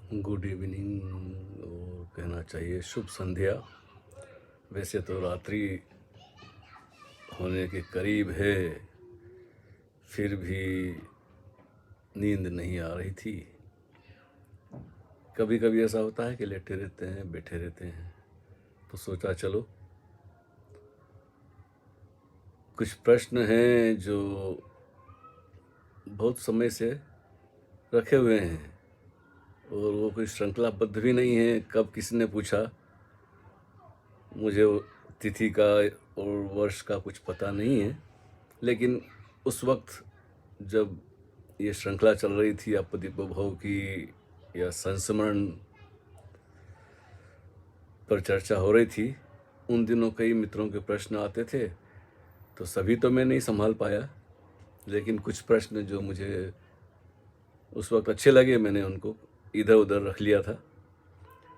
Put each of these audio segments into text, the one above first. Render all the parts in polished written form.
Good evening, और कहना चाहिए शुभ संध्या। वैसे तो रात्रि होने के करीब है, फिर भी नींद नहीं आ रही थी। कभी कभी ऐसा होता है कि लेटे रहते हैं, बैठे रहते हैं, तो सोचा चलो कुछ प्रश्न हैं जो बहुत समय से रखे हुए हैं, और वो कोई श्रृंखलाबद्ध भी नहीं है। कब किसी ने पूछा, मुझे वो तिथि का और वर्ष का कुछ पता नहीं है, लेकिन उस वक्त जब ये श्रृंखला चल रही थी अपदीपोभव की या संस्मरण पर चर्चा हो रही थी, उन दिनों कई मित्रों के प्रश्न आते थे। तो सभी तो मैं नहीं संभाल पाया, लेकिन कुछ प्रश्न जो मुझे उस वक्त अच्छे लगे, मैंने उनको इधर उधर रख लिया था।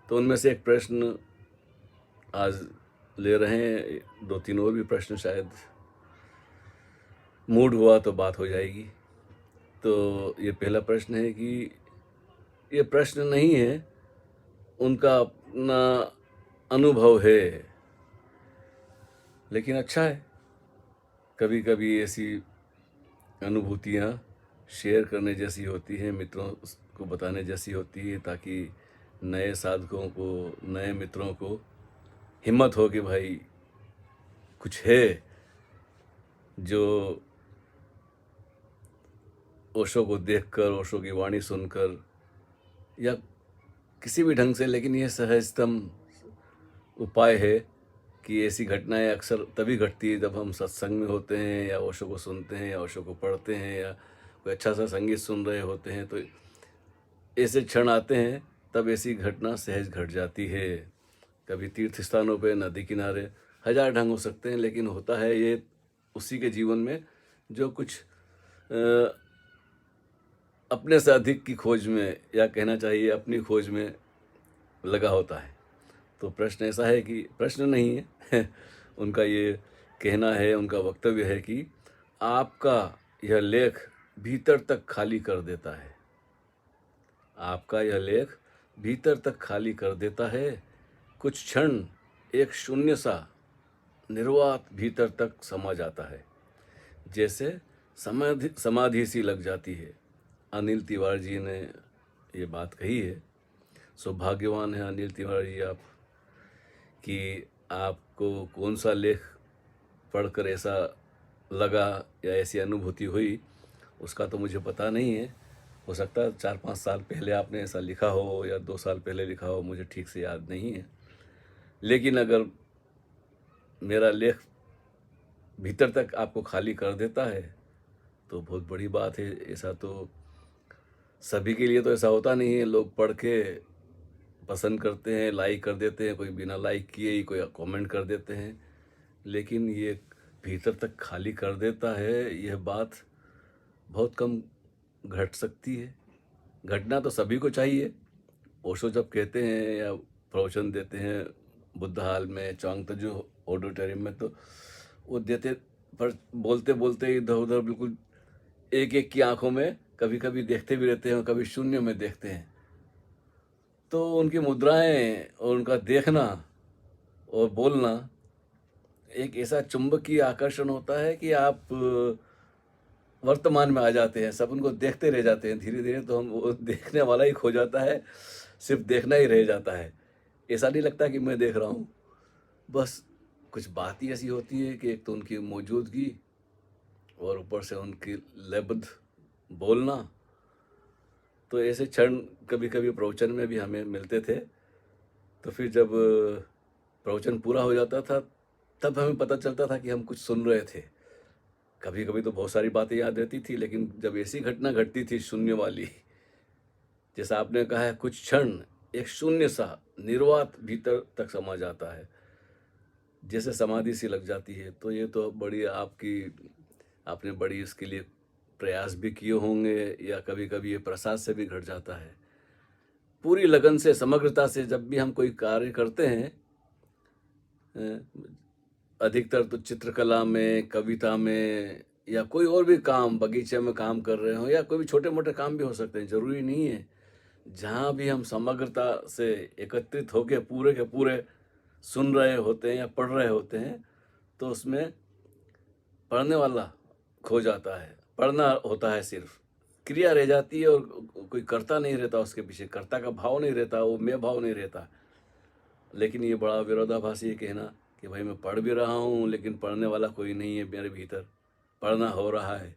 तो उनमें से एक प्रश्न आज ले रहे हैं, दो तीन और भी प्रश्न, शायद मूड हुआ तो बात हो जाएगी। तो ये पहला प्रश्न है कि ये प्रश्न नहीं है, उनका अपना अनुभव है, लेकिन अच्छा है कभी कभी ऐसी अनुभूतियाँ शेयर करने जैसी होती हैं, मित्रों को बताने जैसी होती है, ताकि नए साधकों को, नए मित्रों को हिम्मत हो कि भाई कुछ है जो ओशो को देखकर, ओशो की वाणी सुनकर या किसी भी ढंग से, लेकिन ये सहजतम उपाय है कि ऐसी घटनाएं अक्सर तभी घटती है जब हम सत्संग में होते हैं, या ओशो को सुनते हैं, या ओशो को पढ़ते हैं, या कोई अच्छा सा संगीत सुन रहे होते हैं। तो ऐसे क्षण आते हैं, तब ऐसी घटना सहज घट जाती है। कभी तीर्थ स्थानों पे, नदी किनारे, हजार ढंग हो सकते हैं, लेकिन होता है ये उसी के जीवन में जो कुछ अपने से अधिक की खोज में, या कहना चाहिए अपनी खोज में लगा होता है। तो प्रश्न ऐसा है कि प्रश्न नहीं है उनका ये कहना है, उनका वक्तव्य है कि आपका यह लेख भीतर तक खाली कर देता है। आपका यह लेख भीतर तक खाली कर देता है। कुछ क्षण एक शून्य सा निर्वात भीतर तक समा जाता है, जैसे समाधि समाधि सी लग जाती है। अनिल तिवारी जी ने ये बात कही है। सौभाग्यवान है अनिल तिवारी जी आप, कि आपको कौन सा लेख पढ़कर ऐसा लगा या ऐसी अनुभूति हुई, उसका तो मुझे पता नहीं है। हो सकता है 4-5 साल पहले आपने ऐसा लिखा हो, या 2 साल पहले लिखा हो, मुझे ठीक से याद नहीं है। लेकिन अगर मेरा लेख भीतर तक आपको खाली कर देता है तो बहुत बड़ी बात है। ऐसा तो सभी के लिए तो ऐसा होता नहीं है। लोग पढ़ के पसंद करते हैं, लाइक कर देते हैं, कोई बिना लाइक किए ही कोई कमेंट कर देते हैं, लेकिन ये भीतर तक खाली कर देता है, यह बात बहुत कम घट सकती है। घटना तो सभी को चाहिए। ओशो जब कहते हैं या प्रवचन देते हैं बुद्ध हाल में, चांगतजू ऑडिटोरियम में, तो वो देते, पर बोलते बोलते इधर उधर बिल्कुल एक एक की आंखों में कभी कभी देखते भी रहते हैं, कभी शून्य में देखते हैं। तो उनकी मुद्राएं और उनका देखना और बोलना एक ऐसा चुंबकीय आकर्षण होता है कि आप वर्तमान में आ जाते हैं। सब उनको देखते रह जाते हैं। धीरे धीरे तो हम, वो देखने वाला ही खो जाता है, सिर्फ देखना ही रह जाता है। ऐसा नहीं लगता कि मैं देख रहा हूँ। बस कुछ बात ही ऐसी होती है कि एक तो उनकी मौजूदगी, और ऊपर से उनकी लयबद्ध बोलना। तो ऐसे क्षण कभी कभी प्रवचन में भी हमें मिलते थे। तो फिर जब प्रवचन पूरा हो जाता था, तब हमें पता चलता था कि हम कुछ सुन रहे थे। कभी कभी तो बहुत सारी बातें याद रहती थी, लेकिन जब ऐसी घटना घटती थी शून्य वाली, जैसा आपने कहा है, कुछ क्षण एक शून्य सा निर्वात भीतर तक समा जाता है, जैसे समाधि सी लग जाती है। तो ये तो बड़ी आपने बड़ी इसके लिए प्रयास भी किए होंगे, या कभी कभी ये प्रसाद से भी घट जाता है। पूरी लगन से, समग्रता से जब भी हम कोई कार्य करते हैं, अधिकतर तो चित्रकला में, कविता में, या कोई और भी काम, बगीचे में काम कर रहे हो, या कोई भी छोटे मोटे काम भी हो सकते हैं, जरूरी नहीं है। जहाँ भी हम समग्रता से एकत्रित होके पूरे के पूरे सुन रहे होते हैं या पढ़ रहे होते हैं, तो उसमें पढ़ने वाला खो जाता है, पढ़ना होता है सिर्फ, क्रिया रह जाती है और कोई कर्ता नहीं रहता उसके पीछे, कर्ता का भाव नहीं रहता, वो मैं भाव नहीं रहता। लेकिन ये बड़ा विरोधाभासी है कहना कि भाई मैं पढ़ भी रहा हूँ लेकिन पढ़ने वाला कोई नहीं है मेरे भीतर, पढ़ना हो रहा है।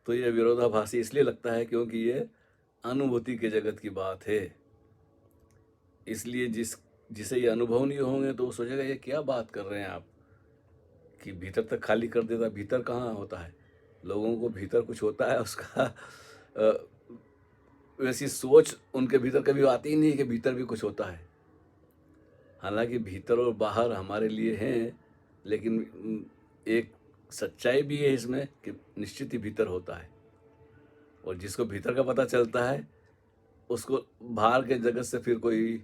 तो ये विरोधाभासी इसलिए लगता है क्योंकि ये अनुभूति के जगत की बात है। इसलिए जिसे ये अनुभव नहीं होंगे तो वो सोचेगा ये क्या बात कर रहे हैं आप, कि भीतर तक खाली कर देता, भीतर कहाँ होता है। लोगों को भीतर कुछ होता है उसका वैसी सोच उनके भीतर कभी आती ही नहीं कि भीतर भी कुछ होता है। हालांकि भीतर और बाहर हमारे लिए हैं, लेकिन एक सच्चाई भी है इसमें कि निश्चित ही भीतर होता है। और जिसको भीतर का पता चलता है उसको बाहर के जगत से फिर कोई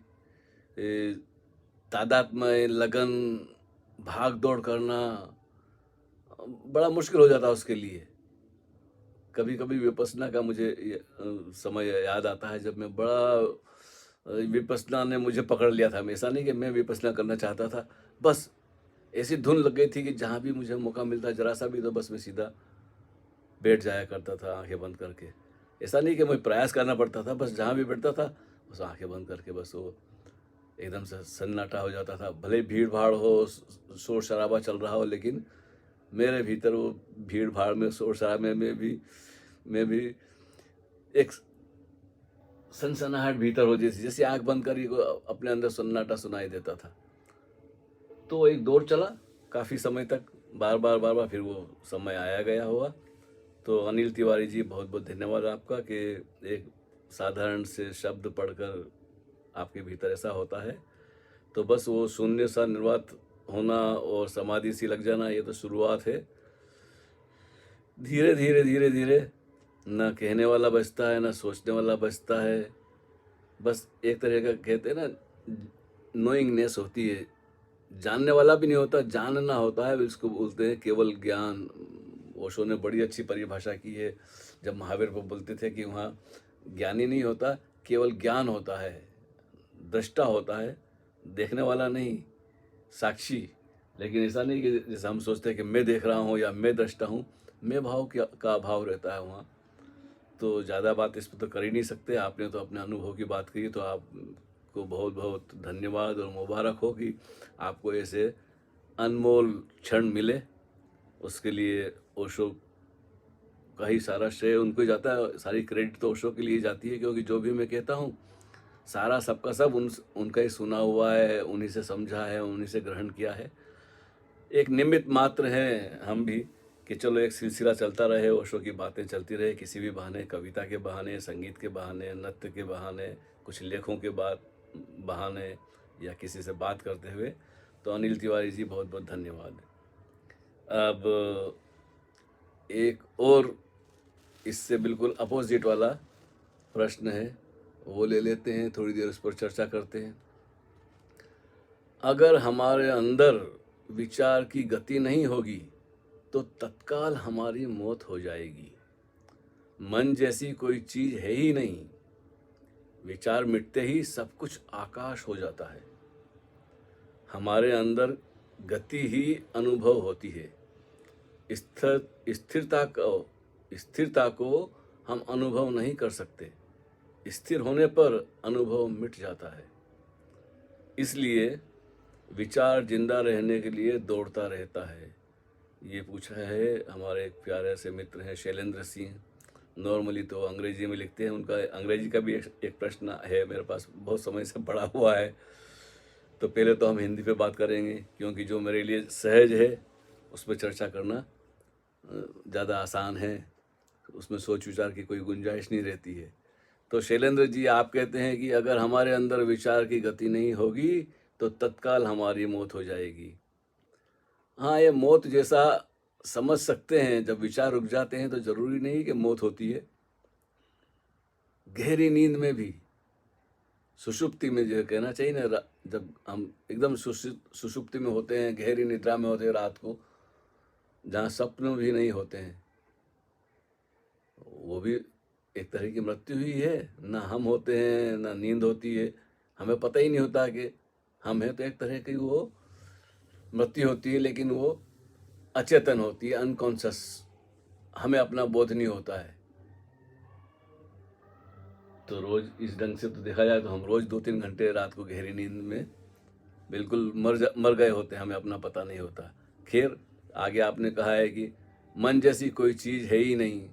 तादात्म्य, लगन, भाग दौड़ करना बड़ा मुश्किल हो जाता है उसके लिए। कभी कभी विपස්සना का मुझे समय याद आता है जब मैं बड़ा विपස්සना ने मुझे पकड़ लिया था। ऐसा नहीं कि मैं विपස්සना करना चाहता था, बस ऐसी धुन लग गई थी कि जहाँ भी मुझे मौका मिलता जरा सा भी तो बस मैं सीधा बैठ जाया करता था आंखें बंद करके। ऐसा नहीं कि मुझे प्रयास करना पड़ता था, बस जहाँ भी बैठता था बस आंखें बंद करके बस वो एकदम से सन्नाटा हो जाता था। भले भीड़ भाड़ हो, शोर शराबा चल रहा हो, लेकिन मेरे भीतर वो भीड़ भाड़ में, शोर शराबे में भी मैं भी एक सनसनाहट भीतर हो जैसी, जैसे आंख बंद करी को अपने अंदर सन्नाटा सुनाई देता था। तो एक दौर चला काफ़ी समय तक, बार बार फिर वो समय आया गया हुआ। तो अनिल तिवारी जी बहुत बहुत धन्यवाद आपका कि एक साधारण से शब्द पढ़कर आपके भीतर ऐसा होता है। तो बस वो शून्य सा निर्वात होना और समाधि सी लग जाना, ये तो शुरुआत है। धीरे धीरे धीरे धीरे ना कहने वाला बचता है, ना सोचने वाला बचता है। बस एक तरह का कहते हैं ना, नोइंगनेस होती है, जानने वाला भी नहीं होता, जानना होता है, इसको बोलते हैं केवल ज्ञान। ओशो ने बड़ी अच्छी परिभाषा की है जब महावीर को बोलते थे कि वहाँ ज्ञानी नहीं होता, केवल ज्ञान होता है, दृष्टा होता है, देखने वाला नहीं, साक्षी। लेकिन ऐसा नहीं कि जैसे हम सोचते हैं कि मैं देख रहा हूँ या मैं दृष्टा हूँ, मैं भाव का अभाव रहता है वहाँ। तो ज़्यादा बात इस पर तो कर ही नहीं सकते। आपने तो अपने अनुभव की बात कही, तो आपको बहुत बहुत धन्यवाद और मुबारक हो कि आपको ऐसे अनमोल क्षण मिले। उसके लिए ओशो का ही सारा श्रेय उनको ही जाता है, सारी क्रेडिट तो ओशो के लिए जाती है, क्योंकि जो भी मैं कहता हूँ सारा सबका सब उनका ही सुना हुआ है, उन्हीं से समझा है, उन्हीं से ग्रहण किया है। एक निमित्त मात्र है हम भी कि चलो एक सिलसिला चलता रहे, ओशो की बातें चलती रहे किसी भी बहाने, कविता के बहाने, संगीत के बहाने, नृत्य के बहाने, कुछ लेखों के बहाने, या किसी से बात करते हुए। तो अनिल तिवारी जी बहुत बहुत धन्यवाद। अब एक और इससे बिल्कुल अपोजिट वाला प्रश्न है, वो ले लेते हैं, थोड़ी देर उस पर चर्चा करते हैं। अगर हमारे अंदर विचार की गति नहीं होगी तो तत्काल हमारी मौत हो जाएगी। मन जैसी कोई चीज है ही नहीं, विचार मिटते ही सब कुछ आकाश हो जाता है। हमारे अंदर गति ही अनुभव होती है। स्थिरता को हम अनुभव नहीं कर सकते, स्थिर होने पर अनुभव मिट जाता है। इसलिए विचार जिंदा रहने के लिए दौड़ता रहता है। ये पूछा है हमारे एक प्यारे से मित्र हैं शैलेंद्र सिंह। नॉर्मली तो अंग्रेजी में लिखते हैं, उनका अंग्रेजी का भी एक प्रश्न है मेरे पास, बहुत समय से पड़ा हुआ है। तो पहले तो हम हिंदी पे बात करेंगे, क्योंकि जो मेरे लिए सहज है उस पर चर्चा करना ज़्यादा आसान है, उसमें सोच विचार की कोई गुंजाइश नहीं रहती है। तो शैलेंद्र जी, आप कहते हैं कि अगर हमारे अंदर विचार की गति नहीं होगी तो तत्काल हमारी मौत हो जाएगी। हाँ, ये मौत जैसा समझ सकते हैं, जब विचार रुक जाते हैं तो जरूरी नहीं कि मौत होती है। गहरी नींद में भी, सुषुप्ति में जो कहना चाहिए ना, जब हम एकदम सुषुप्ति में होते हैं, गहरी निद्रा में होते हैं रात को, जहाँ स्वप्न भी नहीं होते हैं, वो भी एक तरह की मृत्यु ही है। ना हम होते हैं, ना नींद होती है, हमें पता ही नहीं होता कि हम हैं। तो एक तरह की वो मृत्यु होती है, लेकिन वो अचेतन होती है, अनकॉन्शस, हमें अपना बोध नहीं होता है। तो रोज इस ढंग से तो देखा जाए तो हम रोज 2-3 घंटे रात को गहरी नींद में बिल्कुल मर गए होते हैं, हमें अपना पता नहीं होता। खैर, आगे आपने कहा है कि मन जैसी कोई चीज़ है ही नहीं।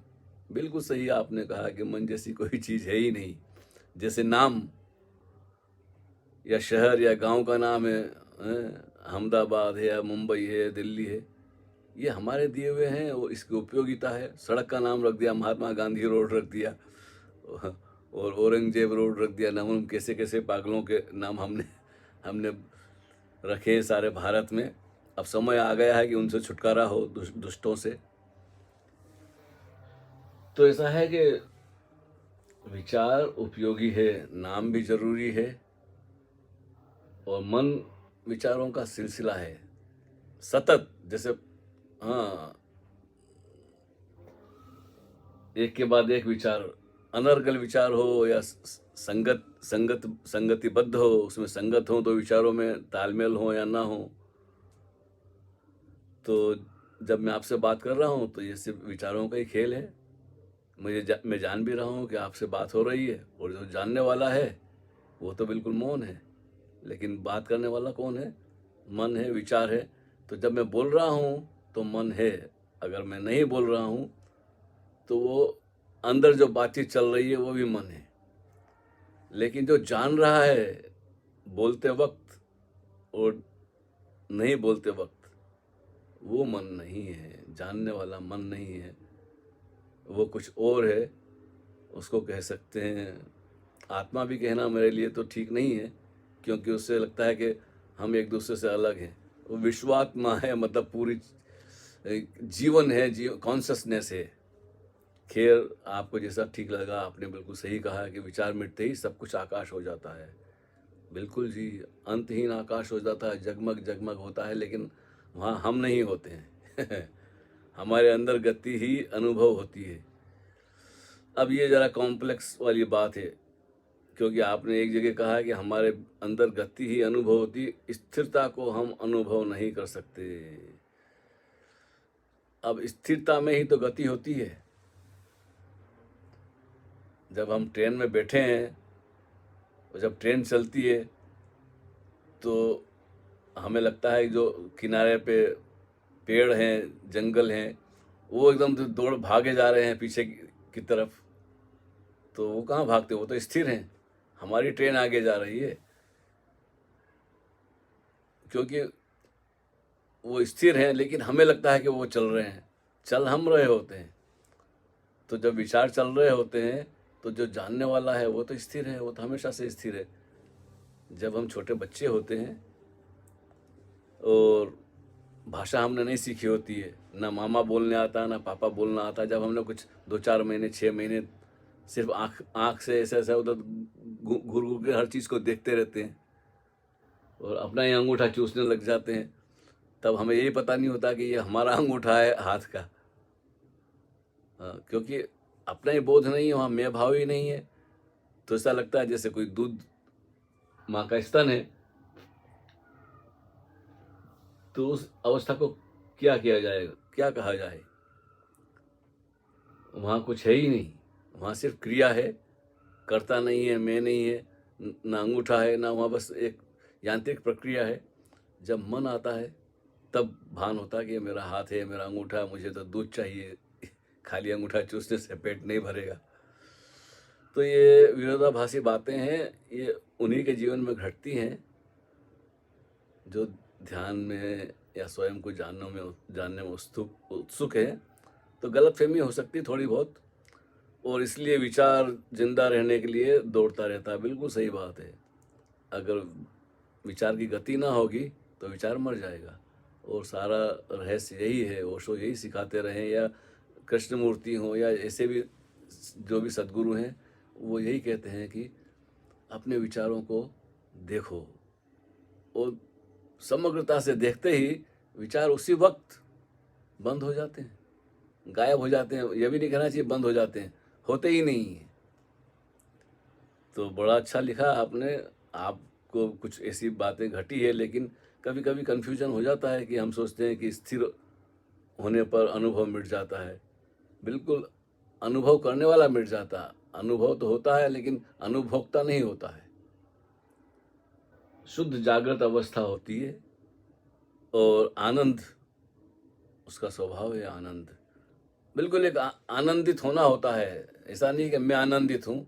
बिल्कुल सही आपने कहा कि मन जैसी कोई चीज़ है ही नहीं। जैसे नाम या शहर या गांव का नाम है, अहमदाबाद है या मुंबई है, दिल्ली है, ये हमारे दिए हुए हैं, वो इसकी उपयोगिता है। सड़क का नाम रख दिया, महात्मा गांधी रोड रख दिया और औरंगजेब रोड रख दिया। नाम कैसे कैसे पागलों के नाम हमने हमने रखे हैं सारे भारत में। अब समय आ गया है कि उनसे छुटकारा हो, दुष्टों से। तो ऐसा है कि विचार उपयोगी है, नाम भी जरूरी है, और मन विचारों का सिलसिला है सतत। जैसे हाँ, एक के बाद एक विचार, अनर्गल विचार हो या संगतिबद्ध हो, उसमें संगत हो तो विचारों में तालमेल हो या ना हो। तो जब मैं आपसे बात कर रहा हूँ तो ये सिर्फ विचारों का ही खेल है। मैं जान भी रहा हूँ कि आपसे बात हो रही है, और जो जानने वाला है वो तो बिल्कुल मौन है, लेकिन बात करने वाला कौन है? मन है, विचार है। तो जब मैं बोल रहा हूँ तो मन है, अगर मैं नहीं बोल रहा हूँ तो वो अंदर जो बातचीत चल रही है वो भी मन है। लेकिन जो जान रहा है बोलते वक्त और नहीं बोलते वक्त, वो मन नहीं है, जानने वाला मन नहीं है, वो कुछ और है। उसको कह सकते हैं आत्मा भी, कहना मेरे लिए तो ठीक नहीं है, क्योंकि उससे लगता है कि हम एक दूसरे से अलग हैं। वो विश्वात्मा है, मतलब पूरी जीवन है, कॉन्शसनेस है। खैर, आपको जैसा ठीक लगा, आपने बिल्कुल सही कहा कि विचार मिटते ही सब कुछ आकाश हो जाता है। बिल्कुल जी, अंतहीन आकाश हो जाता है, जगमग जगमग होता है, लेकिन वहाँ हम नहीं होते हैं हमारे अंदर गति ही अनुभव होती है। अब ये ज़रा कॉम्प्लेक्स वाली बात है, क्योंकि आपने एक जगह कहा कि हमारे अंदर गति ही अनुभव होती है, स्थिरता को हम अनुभव नहीं कर सकते। अब स्थिरता में ही तो गति होती है। जब हम ट्रेन में बैठे हैं और जब ट्रेन चलती है तो हमें लगता है कि जो किनारे पे पेड़ हैं, जंगल हैं, वो एकदम से दौड़ भागे जा रहे हैं पीछे की तरफ। तो वो कहाँ भागते, वो तो स्थिर हैं। हमारी ट्रेन आगे जा रही है, क्योंकि वो स्थिर हैं, लेकिन हमें लगता है कि वो चल रहे हैं। चल हम रहे होते हैं। तो जब विचार चल रहे होते हैं तो जो जानने वाला है वो तो स्थिर है, वो तो हमेशा से स्थिर है। जब हम छोटे बच्चे होते हैं और भाषा हमने नहीं सीखी होती है, ना मामा बोलने आता, ना पापा बोलना आता, जब हमने कुछ 2-4 महीने 6 महीने सिर्फ आँख से ऐसा ऐसा उधर घूर घूर के हर चीज़ को देखते रहते हैं और अपना ही अंगूठा चूसने लग जाते हैं, तब हमें यही पता नहीं होता कि ये हमारा अंगूठा है हाथ का। क्योंकि अपना ही बोध नहीं है, वहाँ मैं भाव ही नहीं है। तो ऐसा लगता है जैसे कोई दूध माँ का स्तन है। तो उस अवस्था को क्या किया जाएगा, क्या कहा जाए? वहाँ कुछ है ही नहीं, वहाँ सिर्फ क्रिया है, कर्ता नहीं है, मैं नहीं है, ना अंगूठा है, ना वहाँ बस एक यांत्रिक प्रक्रिया है। जब मन आता है तब भान होता है कि ये मेरा हाथ है, मेरा अंगूठा, मुझे तो दूध चाहिए खाली अंगूठा चूसने से पेट नहीं भरेगा। तो ये विरोधाभासी बातें हैं, ये उन्हीं के जीवन में घटती हैं जो ध्यान में या स्वयं को जानने में उत्सुक है। तो गलतफहमी हो सकती है थोड़ी बहुत, और इसलिए विचार जिंदा रहने के लिए दौड़ता रहता है। बिल्कुल सही बात है। अगर विचार की गति ना होगी तो विचार मर जाएगा। और सारा रहस्य यही है, ओशो यही सिखाते रहे, या कृष्णमूर्ति हों या ऐसे भी जो भी सद्गुरु हैं, वो यही कहते हैं कि अपने विचारों को देखो, और समग्रता से देखते ही विचार उसी वक्त बंद हो जाते हैं, गायब हो जाते हैं। यह भी नहीं कहना चाहिए बंद हो जाते हैं, होते ही नहीं हैं। तो बड़ा अच्छा लिखा आपने। आपको कुछ ऐसी बातें घटी है, लेकिन कभी कभी कन्फ्यूजन हो जाता है कि हम सोचते हैं कि स्थिर होने पर अनुभव मिट जाता है। बिल्कुल, अनुभव करने वाला मिट जाता है। अनुभव तो होता है, लेकिन अनुभोक्ता नहीं होता है। शुद्ध जागृत अवस्था होती है, और आनंद उसका स्वभाव है। आनंद बिल्कुल एक आनंदित होना होता है। ऐसा नहीं कि मैं आनंदित हूँ।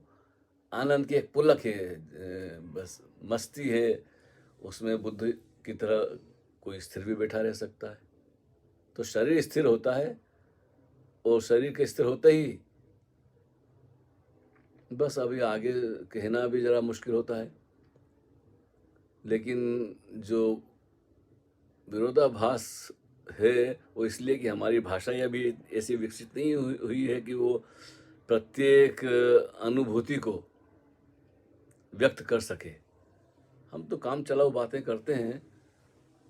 आनंद की एक पुलक है, बस मस्ती है। उसमें बुद्ध की तरह कोई स्थिर भी बैठा रह सकता है। तो शरीर स्थिर होता है, और शरीर के स्थिर होते ही बस अभी आगे कहना भी ज़रा मुश्किल होता है। लेकिन जो विरोधाभास है वो इसलिए कि हमारी भाषा ही अभी ऐसी विकसित नहीं हुई है कि वो प्रत्येक अनुभूति को व्यक्त कर सके। हम तो काम चलाऊ बातें करते हैं,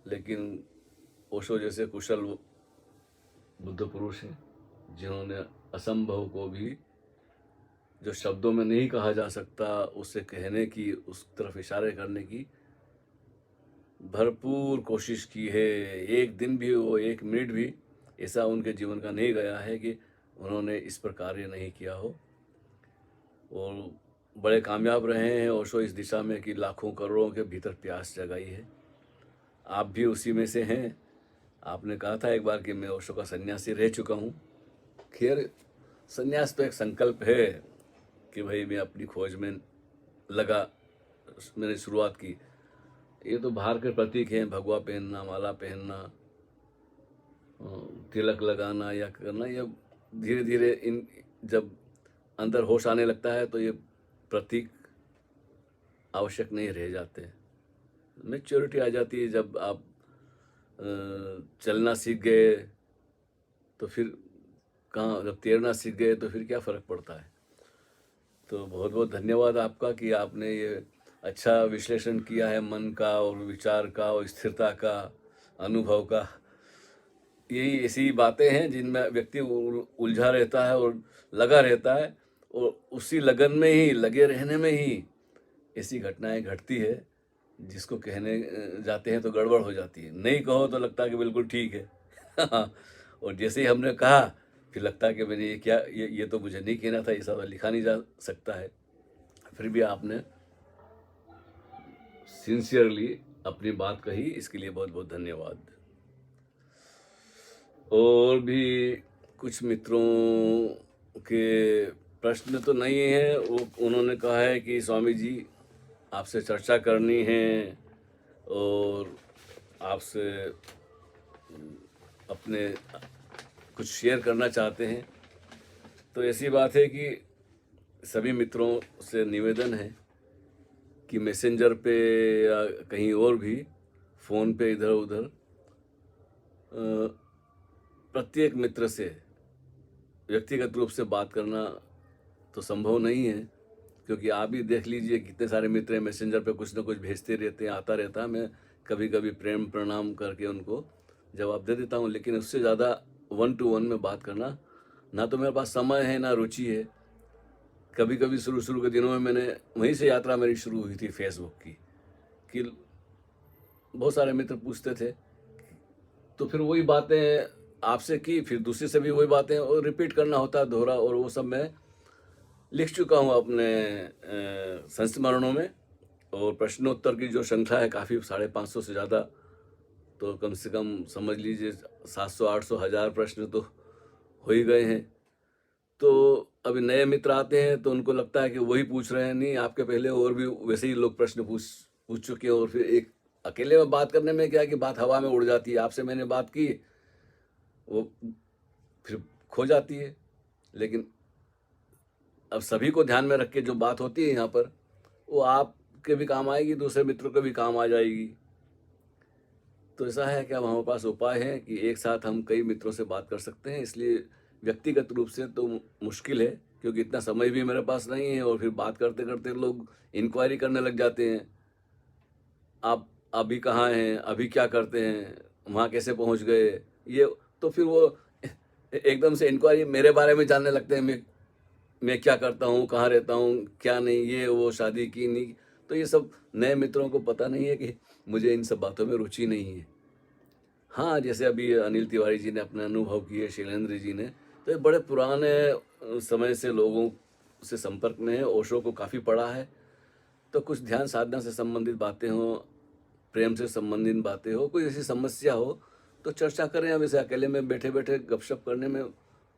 लेकिन ओशो जैसे कुशल बुद्ध पुरुष हैं जिन्होंने असंभव को भी जो शब्दों में नहीं कहा जा सकता उससे कहने की, उस तरफ इशारे करने की भरपूर कोशिश की है। एक दिन भी, वो एक मिनट भी ऐसा उनके जीवन का नहीं गया है कि उन्होंने इस पर कार्य नहीं किया हो। और बड़े कामयाब रहे हैं ओशो इस दिशा में कि लाखों करोड़ों के भीतर प्यास जगाई है। आप भी उसी में से हैं। आपने कहा था एक बार कि मैं ओशो का सन्यासी रह चुका हूँ। खैर, सन्यास तो एक संकल्प है कि भाई मैं अपनी खोज में लगा, मैंने शुरुआत की। ये तो बाहर के प्रतीक हैं, भगवा पहनना, माला पहनना, तिलक लगाना या करना, ये धीरे धीरे इन जब अंदर होश आने लगता है तो ये प्रतीक आवश्यक नहीं रह जाते। मैच्योरिटी आ जाती है जब आप चलना सीख गए तो फिर कहाँ, जब तैरना सीख गए तो फिर क्या फ़र्क पड़ता है। तो बहुत बहुत धन्यवाद आपका कि आपने ये अच्छा विश्लेषण किया है मन का और विचार का और स्थिरता का, अनुभव का। यही ऐसी बातें हैं जिनमें व्यक्ति उलझा रहता है और लगा रहता है, और उसी लगन में ही, लगे रहने में ही ऐसी घटनाएं घटती है जिसको कहने जाते हैं तो गड़बड़ हो जाती है। नहीं कहो तो लगता है कि बिल्कुल ठीक है। और जैसे ही हमने कहा फिर लगता है कि मैंने ये क्या, ये तो मुझे नहीं कहना था, ऐसा तो लिखा नहीं जा सकता है। फिर भी आपने सिंसियरली अपनी बात कही, इसके लिए बहुत बहुत धन्यवाद। और भी कुछ मित्रों के प्रश्न तो नहीं है। वो उन्होंने कहा है कि स्वामी जी आपसे चर्चा करनी है और आपसे अपने कुछ शेयर करना चाहते हैं। तो ऐसी बात है कि सभी मित्रों से निवेदन है कि मैसेंजर पे या कहीं और भी फ़ोन पे इधर उधर प्रत्येक मित्र से व्यक्तिगत रूप से बात करना तो संभव नहीं है, क्योंकि आप ही देख लीजिए कितने सारे मित्र हैं मैसेंजर पे कुछ ना कुछ भेजते रहते हैं, आता रहता है। मैं कभी कभी प्रेम प्रणाम करके उनको जवाब दे देता हूँ, लेकिन उससे ज़्यादा 1 to 1 में बात करना ना तो मेरे पास समय है ना रुचि है। कभी कभी शुरू के दिनों में मैंने वहीं से यात्रा मेरी शुरू हुई थी फेसबुक की, कि बहुत सारे मित्र पूछते थे, तो फिर वही बातें आपसे की, फिर दूसरे से भी वही बातें और रिपीट करना होता है, दोहरा। और वो सब मैं लिख चुका हूँ अपने संस्मरणों में। और प्रश्नोत्तर की जो श्रृंखला है काफ़ी, 550 से ज़्यादा, तो कम से कम समझ लीजिए 700 800 1000 प्रश्न तो हो ही गए हैं। तो अभी नए मित्र आते हैं तो उनको लगता है कि वही पूछ रहे हैं। नहीं, आपके पहले और भी वैसे ही लोग प्रश्न पूछ चुके हैं, और फिर एक अकेले में बात करने में क्या है कि बात हवा में उड़ जाती है। आपसे मैंने बात की, वो फिर खो जाती है। लेकिन अब सभी को ध्यान में रख के जो बात होती है यहाँ पर, वो आपके भी काम आएगी, दूसरे मित्रों के भी काम आ जाएगी। तो ऐसा है कि अब हमारे पास उपाय है कि एक साथ हम कई मित्रों से बात कर सकते हैं। इसलिए व्यक्तिगत रूप से तो मुश्किल है, क्योंकि इतना समय भी मेरे पास नहीं है, और फिर बात करते करते लोग इंक्वायरी करने लग जाते हैं, आप अभी कहाँ हैं, अभी क्या करते हैं, वहाँ कैसे पहुँच गए, ये। तो फिर वो एकदम से इंक्वायरी मेरे बारे में जानने लगते हैं, मैं मैं क्या करता हूँ, कहाँ रहता हूँ, क्या नहीं, ये वो, शादी की नहीं की। तो ये सब नए मित्रों को पता नहीं है कि मुझे इन सब बातों में रुचि नहीं है। हाँ, जैसे अभी अनिल तिवारी जी ने अपने अनुभव किए, शैलेंद्र जी ने, तो ये बड़े पुराने समय से लोगों से संपर्क में है, ओशो को काफ़ी पढ़ा है। तो कुछ ध्यान साधना से संबंधित बातें हों, प्रेम से संबंधित बातें हो, कोई ऐसी समस्या हो, तो चर्चा करें। अब ऐसे अकेले में बैठे-बैठे गपशप करने में,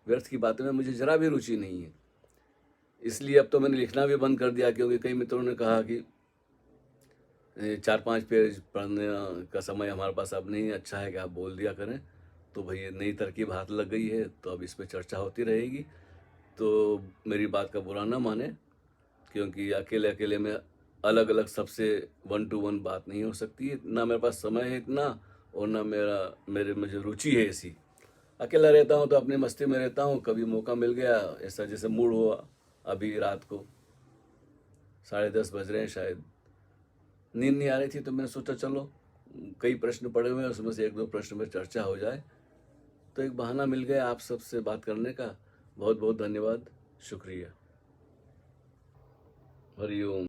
व्यर्थ की बातों में मुझे ज़रा भी रुचि नहीं है। इसलिए अब तो मैंने लिखना भी बंद कर दिया, क्योंकि कई मित्रों ने कहा कि 4-5 पेज पढ़ने का समय हमारे पास अब नहीं है, अच्छा है कि आप बोल दिया करें। तो भई नई तरकीब हाथ लग गई है, तो अब इस पे चर्चा होती रहेगी। तो मेरी बात का बुरा ना मानें, क्योंकि अकेले-अकेले में अलग-अलग सबसे वन टू वन बात नहीं हो सकती है। ना मेरे पास समय है इतना, और ना मेरे में जो रुचि है ऐसी। अकेला रहता हूँ तो अपनी मस्ती में रहता हूँ, कभी मौका मिल गया, ऐसा जैसे मूड हुआ, अभी रात को 10:30 बज रहे हैं शायद, नींद नहीं आ रही थी, तो मैंने सोचा चलो कई प्रश्न पड़े हुए हैं, उसमें से 1-2 प्रश्न पर चर्चा हो जाए। तो एक बहाना मिल गया आप सबसे बात करने का। बहुत-बहुत धन्यवाद, शुक्रिया। हरि ओम।